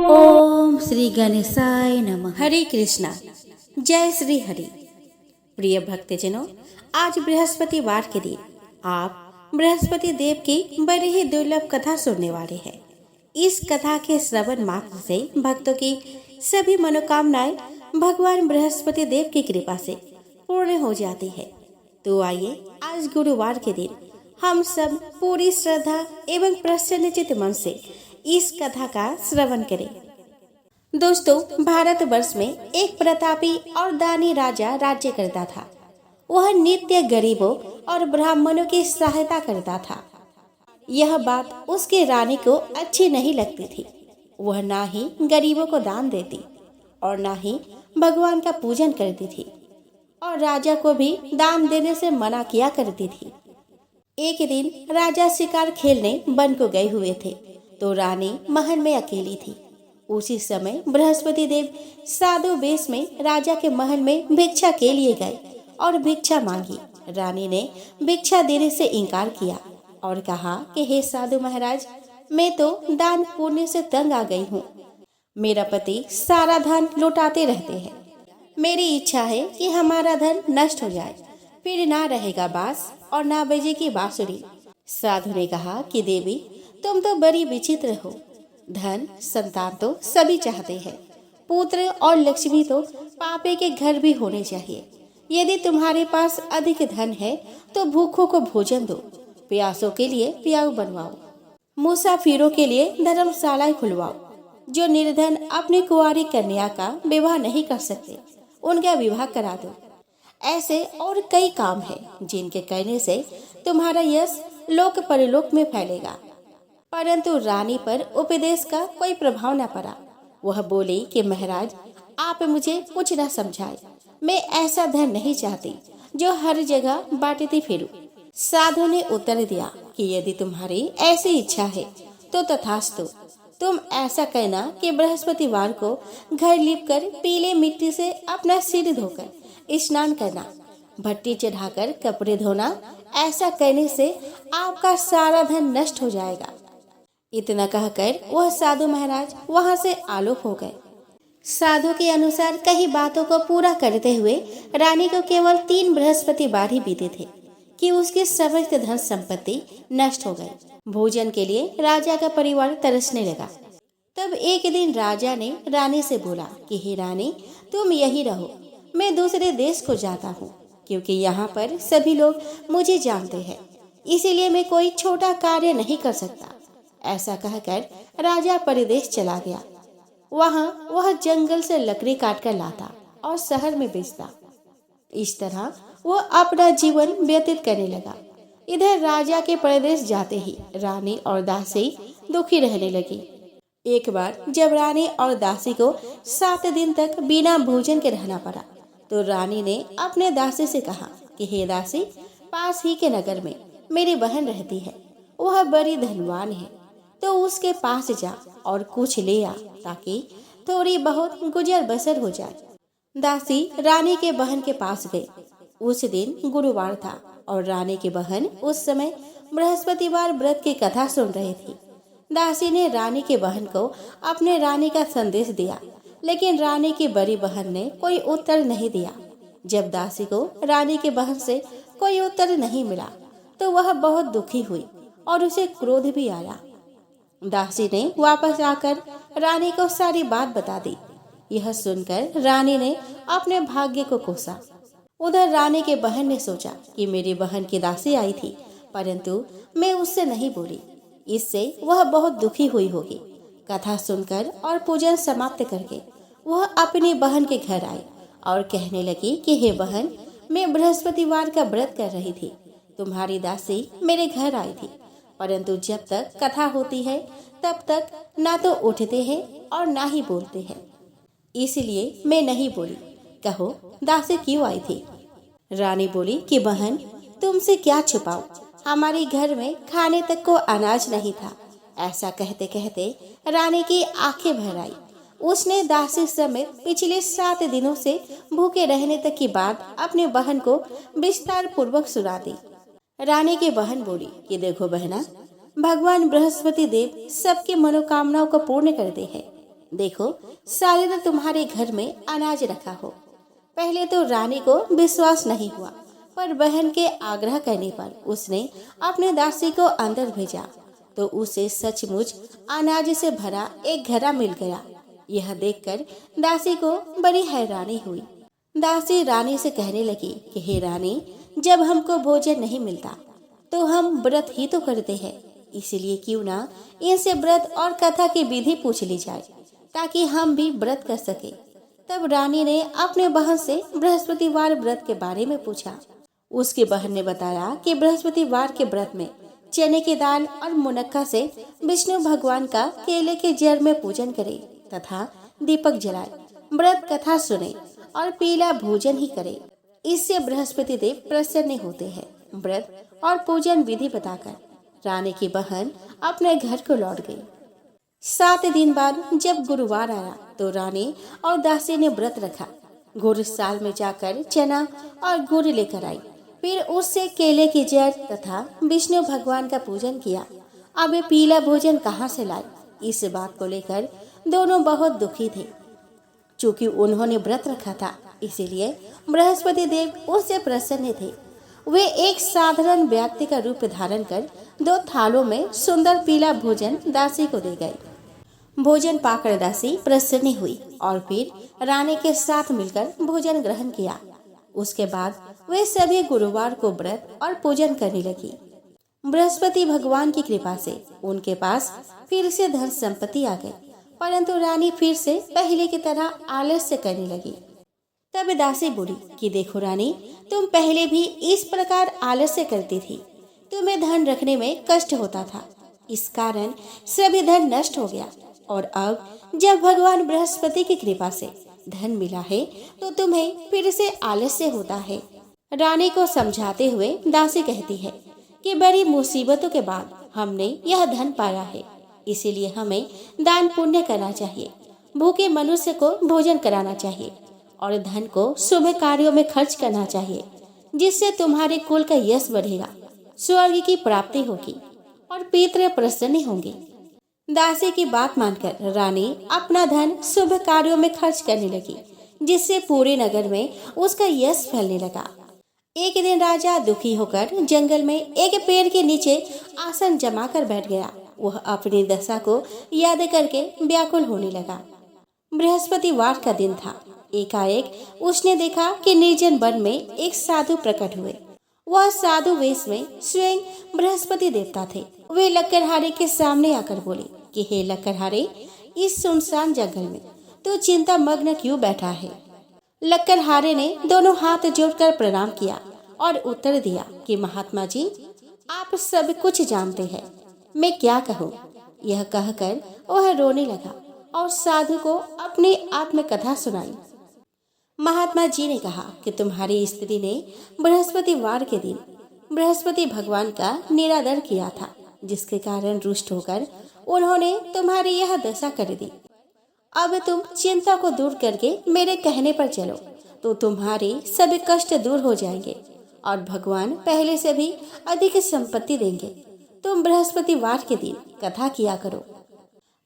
ओम श्री गणेशाय नमः। हरे कृष्णा। जय श्री हरि। प्रिय भक्तजनों, आज बृहस्पतिवार के दिन आप बृहस्पति देव की बड़ी ही दुर्लभ कथा सुनने वाले हैं। इस कथा के श्रवण मात्र से भक्तों की सभी मनोकामनाएं भगवान बृहस्पति देव की कृपा से पूर्ण हो जाती है। तो आइए आज गुरुवार के दिन हम सब पूरी श्रद्धा एवं प्रसन्नचित मन से इस कथा का श्रवण करें। दोस्तों, भारतवर्ष में एक प्रतापी और दानी राजा राज्य करता था। वह नित्य गरीबों और ब्राह्मणों की सहायता करता था। यह बात उसके रानी को अच्छी नहीं लगती थी। वह ना ही गरीबों को दान देती और ना ही भगवान का पूजन करती थी और राजा को भी दान देने से मना किया करती थी। एक दिन राजा शिकार खेलने वन को गए हुए थे तो रानी महल में अकेली थी। उसी समय बृहस्पति देव साधु वेश में राजा के महल में भिक्षा के लिए गए और भिक्षा मांगी। रानी ने भिक्षा देने से इनकार किया और कहा कि हे साधु महाराज, मैं तो दान पुण्य से तंग आ गई हूँ। मेरा पति सारा धन लुटाते रहते हैं। मेरी इच्छा है कि हमारा धन नष्ट हो जाए, फिर ना रहेगा बांस और ना बजेगी बांसुरी। साधु ने कहा कि देवी, तुम तो बड़ी विचित्र हो। धन संतान तो सभी चाहते हैं, पुत्र और लक्ष्मी तो पापे के घर भी होने चाहिए। यदि तुम्हारे पास अधिक धन है तो भूखों को भोजन दो, प्यासों के लिए प्याऊ बनवाओ, मुसाफिरों के लिए धर्मशालाएं खुलवाओ। जो निर्धन अपनी कुंवारी कन्या का विवाह नहीं कर सकते, उनका विवाह करा दो। ऐसे और कई काम हैं जिनके करने से तुम्हारा यश लोक परलोक में फैलेगा। परंतु रानी पर उपदेश का कोई प्रभाव न पड़ा। वह बोली कि महाराज, आप मुझे कुछ न समझाए। मैं ऐसा धन नहीं चाहती जो हर जगह बांटती फिरूं। साधु ने उत्तर दिया कि यदि तुम्हारी ऐसी इच्छा है तो तथास्तु। तुम ऐसा करना कि बृहस्पतिवार को घर लीपकर पीले मिट्टी से अपना सिर धोकर स्नान करना, भट्टी चढ़ाकर कपड़े धोना। ऐसा करने से आपका सारा धन नष्ट हो जाएगा। इतना कहकर वह साधु महाराज वहां से आलोक हो गए। साधु के अनुसार कई बातों को पूरा करते हुए रानी को केवल 3 बृहस्पतिवार ही बीते थे कि उसकी समस्त धन संपत्ति नष्ट हो गई। भोजन के लिए राजा का परिवार तरसने लगा। तब एक दिन राजा ने रानी से बोला कि हे रानी, तुम यही रहो, मैं दूसरे देश को जाता हूँ, क्योंकि यहाँ पर सभी लोग मुझे जानते हैं, इसीलिए मैं कोई छोटा कार्य नहीं कर सकता। ऐसा कहकर राजा परदेश चला गया। वहाँ वह जंगल से लकड़ी काट कर लाता और शहर में बेचता। इस तरह वह अपना जीवन व्यतीत करने लगा। इधर राजा के परदेश जाते ही रानी और दासी दुखी रहने लगी। एक बार जब रानी और दासी को 7 दिन तक बिना भोजन के रहना पड़ा तो रानी ने अपने दासी से कहा कि हे दासी, पास ही के नगर में मेरी बहन रहती है। वह बड़ी धनवान है, तो उसके पास जा और कुछ ले आ ताकि थोड़ी बहुत गुजर बसर हो जाए। दासी रानी के बहन के पास गई। उस दिन गुरुवार था और रानी की बहन उस समय बृहस्पतिवार व्रत की कथा सुन रही थी। दासी ने रानी की बहन को अपने रानी का संदेश दिया, लेकिन रानी की बड़ी बहन ने कोई उत्तर नहीं दिया। जब दासी को रानी की बहन से कोई उत्तर नहीं मिला तो वह बहुत दुखी हुई और उसे क्रोध भी आया। दासी ने वापस आकर रानी को सारी बात बता दी। यह सुनकर रानी ने अपने भाग्य को कोसा। उधर रानी के बहन ने सोचा कि मेरी बहन की दासी आई थी, परंतु मैं उससे नहीं बोली, इससे वह बहुत दुखी हुई होगी। कथा सुनकर और पूजन समाप्त करके वह अपनी बहन के घर आई और कहने लगी कि हे बहन, मैं बृहस्पतिवार का व्रत कर रही थी। तुम्हारी दासी मेरे घर आई थी, परंतु जब तक कथा होती है तब तक ना तो उठते हैं और ना ही बोलते हैं, इसलिए मैं नहीं बोली। कहो, दासी क्यों आई थी? रानी बोली कि बहन, तुमसे क्या छुपाऊं, हमारे घर में खाने तक को अनाज नहीं था। ऐसा कहते कहते रानी की आंखें भर आई। उसने दासी समेत पिछले 7 दिनों से भूखे रहने तक की बात अपनी बहन को विस्तार पूर्वक सुना दी। रानी की बहन बोली कि देखो बहना, भगवान बृहस्पति देव सबकी मनोकामनाओं को पूर्ण करते हैं। देखो शायद तुम्हारे घर में अनाज रखा हो। पहले तो रानी को विश्वास नहीं हुआ, पर बहन के आग्रह करने पर उसने अपने दासी को अंदर भेजा तो उसे सचमुच अनाज से भरा एक घड़ा मिल गया। यह देखकर दासी को बड़ी हैरानी हुई। दासी रानी से कहने लगी कि हे रानी, जब हमको भोजन नहीं मिलता तो हम व्रत ही तो करते हैं, इसलिए क्यों ना इनसे व्रत और कथा की विधि पूछ ली जाए ताकि हम भी व्रत कर सके। तब रानी ने अपने बहन से बृहस्पतिवार व्रत के बारे में पूछा। उसकी बहन ने बताया कि बृहस्पतिवार के व्रत में चने की दाल और मुनक्का से विष्णु भगवान का केले के जड़ में पूजन करे तथा दीपक जलाए, व्रत कथा सुने और पीला भोजन ही करे। इससे बृहस्पति देव प्रसन्न होते हैं। व्रत और पूजन विधि बताकर रानी की बहन अपने घर को लौट गई। 7 दिन बाद जब गुरुवार आया तो रानी और दासी ने व्रत रखा। गौरसाल में जाकर चना और गुड़ लेकर आई, फिर उससे केले की जड़ तथा विष्णु भगवान का पूजन किया। अब ये पीला भोजन कहाँ से लाई, इस बात को लेकर दोनों बहुत दुखी थे। चूँकि उन्होंने व्रत रखा था, इसीलिए बृहस्पति देव उससे प्रसन्न थे। वे एक साधारण व्यक्ति का रूप धारण कर 2 थालों में सुंदर पीला भोजन दासी को दे गए। भोजन पाकर दासी प्रसन्न हुई और फिर रानी के साथ मिलकर भोजन ग्रहण किया। उसके बाद वे सभी गुरुवार को व्रत और पूजन करने लगी। बृहस्पति भगवान की कृपा से उनके पास फिर से धन संपत्ति आ गई, परंतु रानी फिर से पहले की तरह आलस्य करने लगी। तब दासी बोली कि देखो रानी, तुम पहले भी इस प्रकार आलस्य करती थी, तुम्हें धन रखने में कष्ट होता था, इस कारण सभी धन नष्ट हो गया, और अब जब भगवान बृहस्पति की कृपा से धन मिला है तो तुम्हें फिर से आलस्य होता है। रानी को समझाते हुए दासी कहती है कि बड़ी मुसीबतों के बाद हमने यह धन पाया है, इसीलिए हमें दान पुण्य करना चाहिए, भूखे मनुष्य को भोजन कराना चाहिए और धन को शुभ कार्यों में खर्च करना चाहिए, जिससे तुम्हारे कुल का यश बढ़ेगा, स्वर्ग की प्राप्ति होगी और पितृ प्रसन्न होंगे। दासी की बात मानकर रानी अपना धन शुभ कार्यों में खर्च करने लगी, जिससे पूरे नगर में उसका यश फैलने लगा। एक दिन राजा दुखी होकर जंगल में एक पेड़ के नीचे आसन जमा कर बैठ गया। वह अपनी दशा को याद करके व्याकुल होने लगा। बृहस्पतिवार का दिन था। एकाएक उसने देखा कि निर्जन वन में एक साधु प्रकट हुए। वह साधु वेश में स्वयं बृहस्पति देवता थे। वे लक्कड़हारे के सामने आकर बोले कि हे लक्कड़हारे, इस सुनसान जंगल में तो चिंता मग्न क्यों बैठा है। लक्कड़हारे ने दोनों हाथ जोड़कर प्रणाम किया और उत्तर दिया कि महात्मा जी, आप सब कुछ जानते हैं, मैं क्या कहूँ। यह कहकर वह रोने लगा और साधु को अपनी आत्मकथा सुनाई। महात्मा जी ने कहा कि तुम्हारी स्त्री ने बृहस्पतिवार के दिन बृहस्पति भगवान का निरादर किया था, जिसके कारण रुष्ट होकर उन्होंने तुम्हारी यह दशा कर दी। अब तुम चिंता को दूर करके मेरे कहने पर चलो तो तुम्हारे सभी कष्ट दूर हो जाएंगे और भगवान पहले से भी अधिक संपत्ति देंगे। तुम बृहस्पतिवार के दिन कथा किया करो।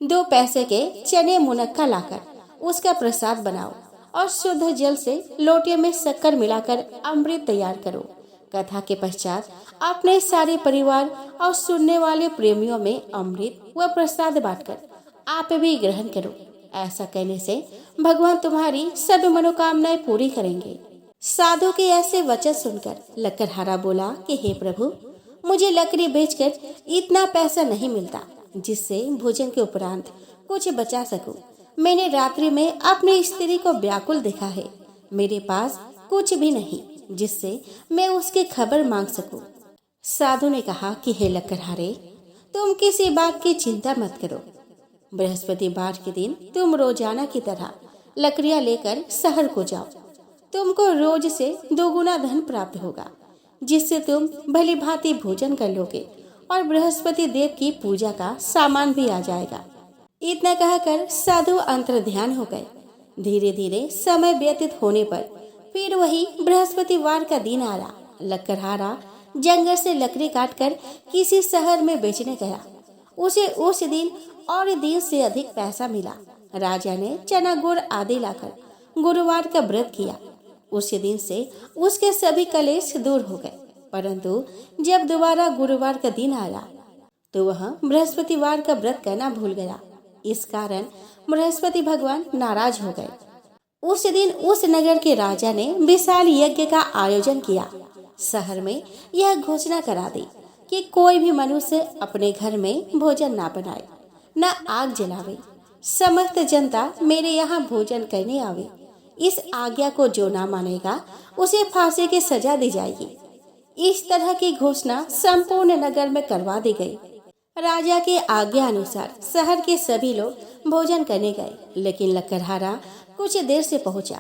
2 पैसे के चने मुनक्का लाकर उसका प्रसाद बनाओ और शुद्ध जल से लोटे में शक्कर मिलाकर अमृत तैयार करो। कथा के पश्चात अपने सारे परिवार और सुनने वाले प्रेमियों में अमृत व प्रसाद बांटकर आप भी ग्रहण करो। ऐसा कहने से भगवान तुम्हारी सभी मनोकामनाएं पूरी करेंगे। साधु के ऐसे वचन सुनकर लक्कड़हारा बोला कि हे प्रभु, मुझे लकड़ी बेचकर इतना पैसा नहीं मिलता जिससे भोजन के उपरांत कुछ बचा सकूं। मैंने रात्रि में अपनी स्त्री को व्याकुल देखा है। मेरे पास कुछ भी नहीं जिससे मैं उसकी खबर मांग सकूं। साधु ने कहा कि हे लक्कड़हारे, तुम किसी बात की चिंता मत करो। बृहस्पतिवार के दिन तुम रोजाना की तरह लकड़ियां लेकर शहर को जाओ। तुमको रोज से 2 गुना धन प्राप्त होगा, जिससे तुम भली भांति भोजन कर लोगे और बृहस्पति देव की पूजा का सामान भी आ जाएगा। इतना कहकर साधु अंतर्ध्यान हो गए। धीरे धीरे समय व्यतीत होने पर फिर वही बृहस्पतिवार का दिन आया। लक्कड़हारा जंगल से लकड़ी काटकर किसी शहर में बेचने गया। उसे उस दिन और दिन से अधिक पैसा मिला। राजा ने चना गुड़ आदि लाकर गुरुवार का व्रत किया। उसी दिन से उसके सभी कलेश दूर हो गए। परंतु जब दोबारा गुरुवार का दिन आया तो वह बृहस्पतिवार का व्रत करना भूल गया। इस कारण बृहस्पति भगवान नाराज हो गए। उस दिन उस नगर के राजा ने विशाल यज्ञ का आयोजन किया। शहर में यह घोषणा करा दी कि कोई भी मनुष्य अपने घर में भोजन ना बनाए, न आग जलावे। समस्त जनता मेरे यहाँ भोजन करने आवे। इस आज्ञा को जो ना मानेगा उसे फांसी की सजा दी जाएगी। इस तरह की घोषणा संपूर्ण नगर में करवा दी गई। राजा के आज्ञा अनुसार शहर के सभी लोग भोजन करने गए, लेकिन लकड़हारा कुछ देर से पहुंचा।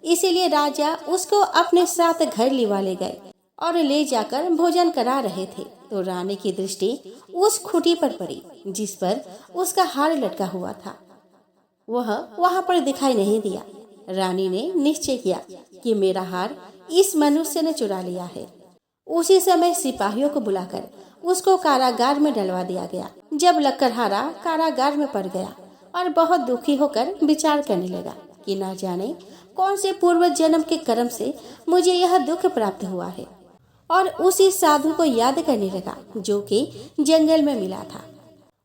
इसीलिए राजा उसको अपने साथ घर लिवा ले गए और ले जाकर भोजन करा रहे थे तो रानी की दृष्टि उस खूंटी पर पड़ी जिस पर उसका हार लटका हुआ था। वह वहां पर दिखाई नहीं दिया। रानी ने निश्चय किया कि मेरा हार इस मनुष्य ने चुरा लिया है। उसी समय सिपाहियों को बुलाकर उसको कारागार में डलवा दिया गया। जब लकड़हारा कारागार में पड़ गया और बहुत दुखी होकर विचार करने लगा कि ना जाने कौन से पूर्व जन्म के कर्म से मुझे यह दुख प्राप्त हुआ है, और उसी साधु को याद करने लगा जो कि जंगल में मिला था।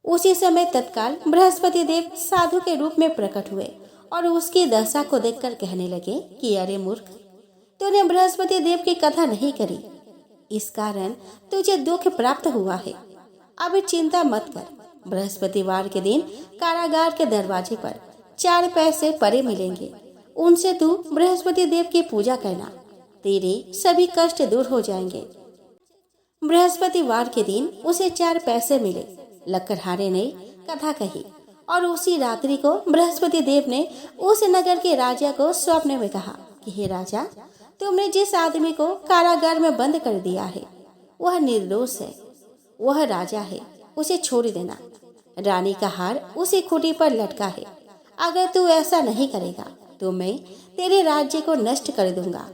उसी समय तत्काल बृहस्पति देव साधु के रूप में प्रकट हुए और उसकी दशा को देखकर कहने लगे कि अरे मूर्ख, तूने बृहस्पति देव की कथा नहीं करी, इस कारण तुझे दुख प्राप्त हुआ है। अब चिंता मत कर। बृहस्पतिवार के दिन कारागार के दरवाजे पर 4 पैसे परे मिलेंगे। उनसे तू बृहस्पति देव की पूजा करना, तेरे सभी कष्ट दूर हो जाएंगे। बृहस्पतिवार के दिन उसे 4 पैसे मिले। लकड़हारे ने कथा कही और उसी रात्रि को बृहस्पति देव ने उस नगर के राजा को स्वप्न में कहा कि हे राजा, तुमने जिस आदमी को कारागार में बंद कर दिया है वह निर्दोष है, वह राजा है, उसे छोड़ देना। रानी का हार उसी खूंटी पर लटका है। अगर तू ऐसा नहीं करेगा तो मैं तेरे राज्य को नष्ट कर दूंगा।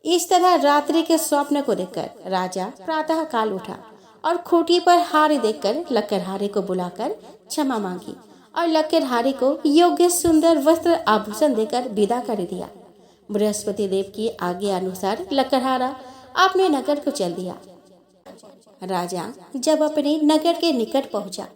इस तरह रात्रि के स्वप्न को देखकर राजा प्रातः काल उठा और खूंटी पर हार देखकर लकड़हारे को बुलाकर क्षमा मांगी और लकड़हारे को योग्य सुंदर वस्त्र आभूषण देकर विदा कर दिया। बृहस्पति देव की आज्ञा अनुसार लकड़हारा अपने नगर को चल दिया। राजा जब अपने नगर के निकट पहुंचा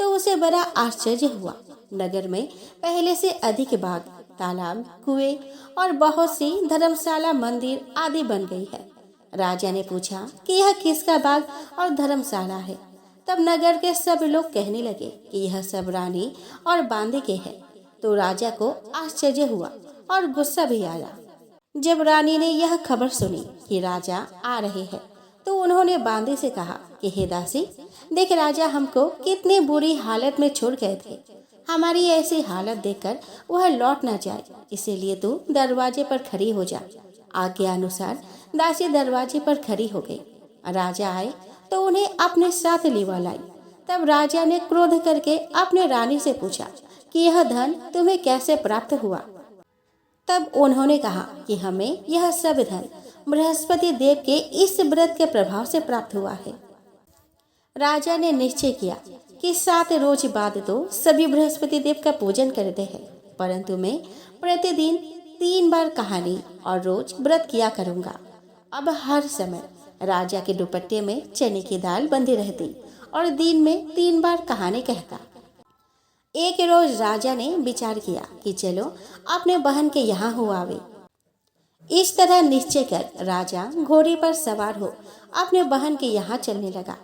तो उसे बड़ा आश्चर्य हुआ। नगर में पहले से अधिक बाग, तालाब, कुएं और बहुत सी धर्मशाला, मंदिर आदि बन गई है। राजा ने पूछा कि यह किसका बाग और धर्मशाला है। तब नगर के सब लोग कहने लगे कि यह सब रानी और बांदे के है। तो राजा को आश्चर्य हुआ और गुस्सा भी आया। जब रानी ने यह खबर सुनी कि राजा आ रहे हैं तो उन्होंने बांदे से कहा कि हे दासी, देख राजा हमको कितनी बुरी हालत में छोड़ गए थे। हमारी ऐसी हालत देखकर वह लौट न जाए, इसीलिए तू दरवाजे पर खड़ी हो जा। आज्ञा अनुसार दासी दरवाजे पर खड़ी हो गई। राजा आए तो उन्हें अपने साथ लिवा लाई। तब राजा ने क्रोध करके अपने रानी से पूछा कि यह धन तुम्हें कैसे प्राप्त हुआ। तब उन्होंने कहा कि हमें यह सब धन बृहस्पति देव के इस व्रत के प्रभाव से प्राप्त हुआ है। राजा ने निश्चय किया कि 7 रोज बाद तो सभी बृहस्पति देव का पूजन करते हैं, परंतु मैं प्रतिदिन 3 बार कहानी और रोज व्रत किया करूंगा। अब हर समय राजा के दुपट्टे में चने की दाल बंधी रहती और दिन में 3 बार कहानी कहता। एक रोज राजा ने विचार किया कि चलो अपने बहन के यहाँ हो आवे। इस तरह निश्चय कर राजा घोड़े पर सवार हो अपने बहन के यहाँ चलने लगा।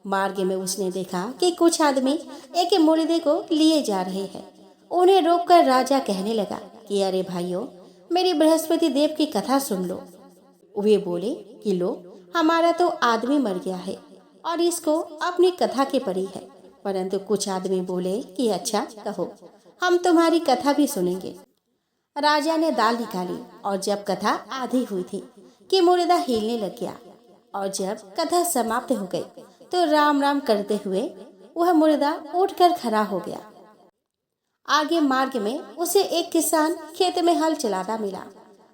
मार्ग में उसने देखा कि कुछ आदमी एक मुर्दे को लिए जा रहे हैं। उन्हें रोककर राजा कहने लगा कि अरे भाइयों, मेरी बृहस्पति देव की कथा सुन लो। वे बोले कि लो, हमारा तो आदमी मर गया है और इसको अपनी कथा की पड़ी है। परंतु कुछ आदमी बोले कि अच्छा कहो, हम तुम्हारी कथा भी सुनेंगे। राजा ने दाल निकाली और जब कथा आधी हुई थी कि मुर्दा हिलने लग गया, और जब कथा समाप्त हो गई तो राम राम करते हुए वह मुर्दा उठकर खड़ा हो गया। आगे मार्ग में उसे एक किसान खेत में हल चलाता मिला।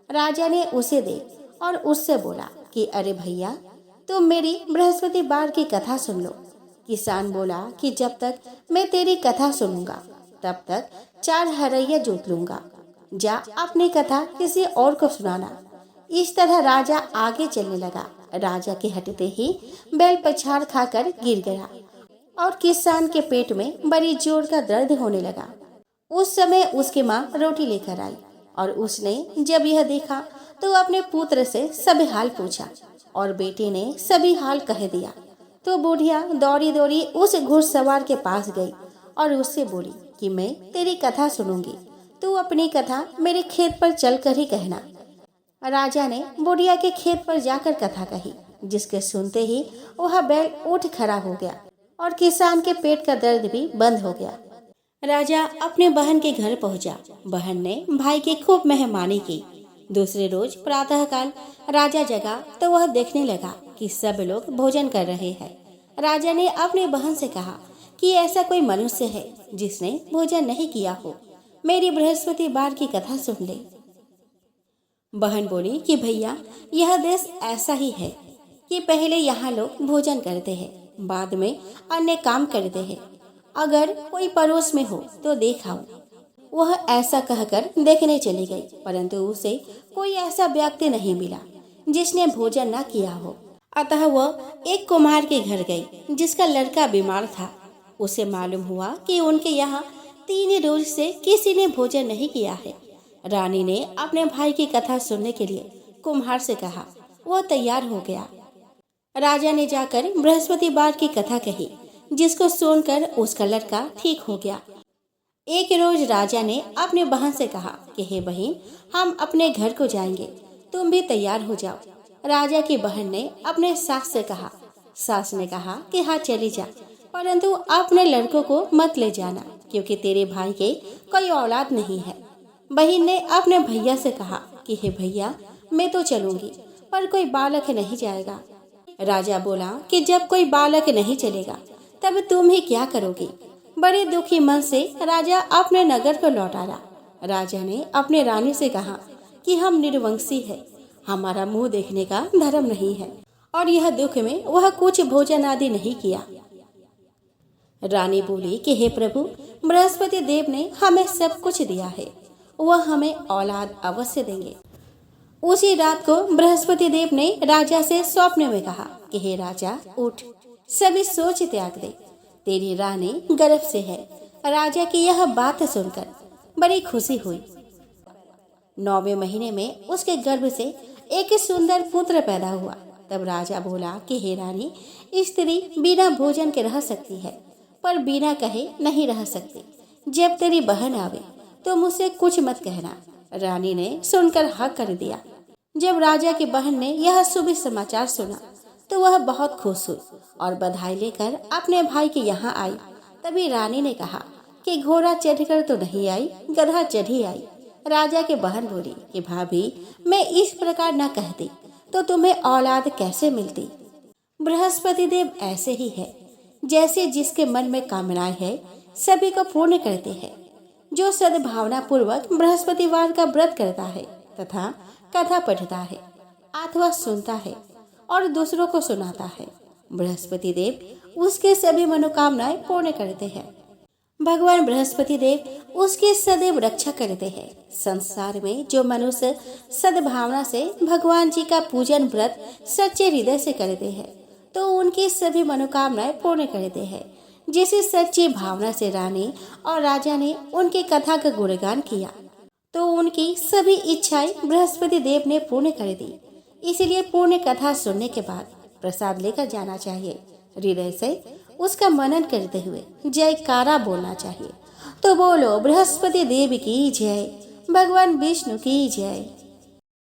राजा ने उसे देख और उससे बोला कि अरे भैया, तुम मेरी बृहस्पतिवार की कथा सुन लो। किसान बोला कि जब तक मैं तेरी कथा सुनूंगा तब तक 4 हरैया जोत लूंगा। जा अपनी कथा किसी और को सुनाना। इस तरह राजा आगे चलने लगा। राजा के हटते ही बैल पछाड़ खाकर गिर गया और किसान के पेट में बड़ी जोर का दर्द होने लगा। उस समय उसकी माँ रोटी लेकर आई और उसने जब यह देखा तो अपने पुत्र से सभी हाल पूछा और बेटे ने सभी हाल कह दिया। तो बुढ़िया दौड़ी दौड़ी उस घुड़सवार के पास गई और उससे बोली कि मैं तेरी कथा सुनूंगी, तू अपनी कथा मेरे खेत पर चलकर ही कहना। राजा ने बुढ़िया के खेत पर जाकर कथा कही, जिसके सुनते ही वह बैल उठ खड़ा हो गया और किसान के पेट का दर्द भी बंद हो गया। राजा अपने बहन के घर पहुंचा। बहन ने भाई की खूब मेहमानी की। दूसरे रोज प्रातःकाल राजा जगा तो वह देखने लगा कि सब लोग भोजन कर रहे हैं। राजा ने अपनी बहन से कहा कि ऐसा कोई मनुष्य है जिसने भोजन नहीं किया हो, मेरी बृहस्पतिवार की कथा सुन ले। बहन बोली कि भैया, यह देश ऐसा ही है कि पहले यहाँ लोग भोजन करते हैं, बाद में अन्य काम करते हैं। अगर कोई पड़ोस में हो तो देखाओ। वह ऐसा कहकर देखने चली गई, परंतु उसे कोई ऐसा व्यक्ति नहीं मिला जिसने भोजन न किया हो। अतः वह एक कुम्हार के घर गई जिसका लड़का बीमार था। उसे मालूम हुआ कि उनके यहाँ 3 रोज से किसी ने भोजन नहीं किया है। रानी ने अपने भाई की कथा सुनने के लिए कुम्हार से कहा। वह तैयार हो गया। राजा ने जाकर बृहस्पतिवार की कथा कही, जिसको सुनकर उसका लड़का ठीक हो गया। एक रोज राजा ने अपने बहन से कहा कि हे बहन, हम अपने घर को जाएंगे, तुम भी तैयार हो जाओ। राजा की बहन ने अपने सास से कहा। सास ने कहा कि हाँ चली जा, परंतु अपने लड़कों को मत ले जाना, क्योंकि तेरे भाई के कोई औलाद नहीं है। बहन ने अपने भैया से कहा कि हे भैया, मैं तो चलूंगी, पर कोई बालक नहीं जाएगा। राजा बोला कि जब कोई बालक नहीं चलेगा तब तुम ही क्या करोगी। बड़े दुखी मन से राजा अपने नगर को लौट आया। राजा ने अपने रानी से कहा कि हम निर्वंशी है, हमारा मुंह देखने का धर्म नहीं है, और यह दुख में वह कुछ भोजन आदि नहीं किया। रानी बोली कि हे प्रभु, बृहस्पति देव ने हमें सब कुछ दिया है, वह हमें औलाद अवश्य देंगे। उसी रात को बृहस्पति देव ने राजा से स्वप्न में कहा कि हे राजा, उठ, सभी सोच त्याग दे, तेरी रानी गर्भ से है। राजा की यह बात सुनकर बड़ी खुशी हुई। 9वें महीने में उसके गर्भ से एक सुंदर पुत्र पैदा हुआ। तब राजा बोला कि हे रानी, स्त्री बिना भोजन के रह सकती है, पर बिना कहे नहीं रह सकती। जब तेरी बहन आवे तो मुझसे कुछ मत कहना। रानी ने सुनकर हाँ कर दिया। जब राजा की बहन ने यह शुभ समाचार सुना तो वह बहुत खुश हुई और बधाई लेकर अपने भाई के यहाँ आई। तभी रानी ने कहा कि घोड़ा चढ़कर तो नहीं आई, गधा चढ़ी आई। राजा की बहन बोली कि भाभी, मैं इस प्रकार न कहती तो तुम्हें औलाद कैसे मिलती। बृहस्पति देव ऐसे ही है, जैसे जिसके मन में कामनाएं है सभी को पूर्ण करते हैं। जो सद्भावना पूर्वक बृहस्पतिवार का व्रत करता है तथा कथा पढ़ता है अथवा सुनता है और दूसरों को सुनाता है, बृहस्पति देव उसके सभी मनोकामनाएं पूर्ण करते हैं। भगवान बृहस्पति देव उसकी सदैव रक्षा करते हैं। संसार में जो मनुष्य सद्भावना से भगवान जी का पूजन व्रत सच्चे हृदय से करते हैं तो उनकी सभी मनोकामनाएं पूर्ण करते हैं। जिसे सच्ची भावना से रानी और राजा ने उनकी कथा का गुणगान किया तो उनकी सभी इच्छाएं बृहस्पति देव ने पूर्ण कर दी। इसलिए पूर्ण कथा सुनने के बाद प्रसाद लेकर जाना चाहिए। हृदय से उसका मनन करते हुए जयकारा बोलना चाहिए। तो बोलो बृहस्पति देव की जय, भगवान विष्णु की जय।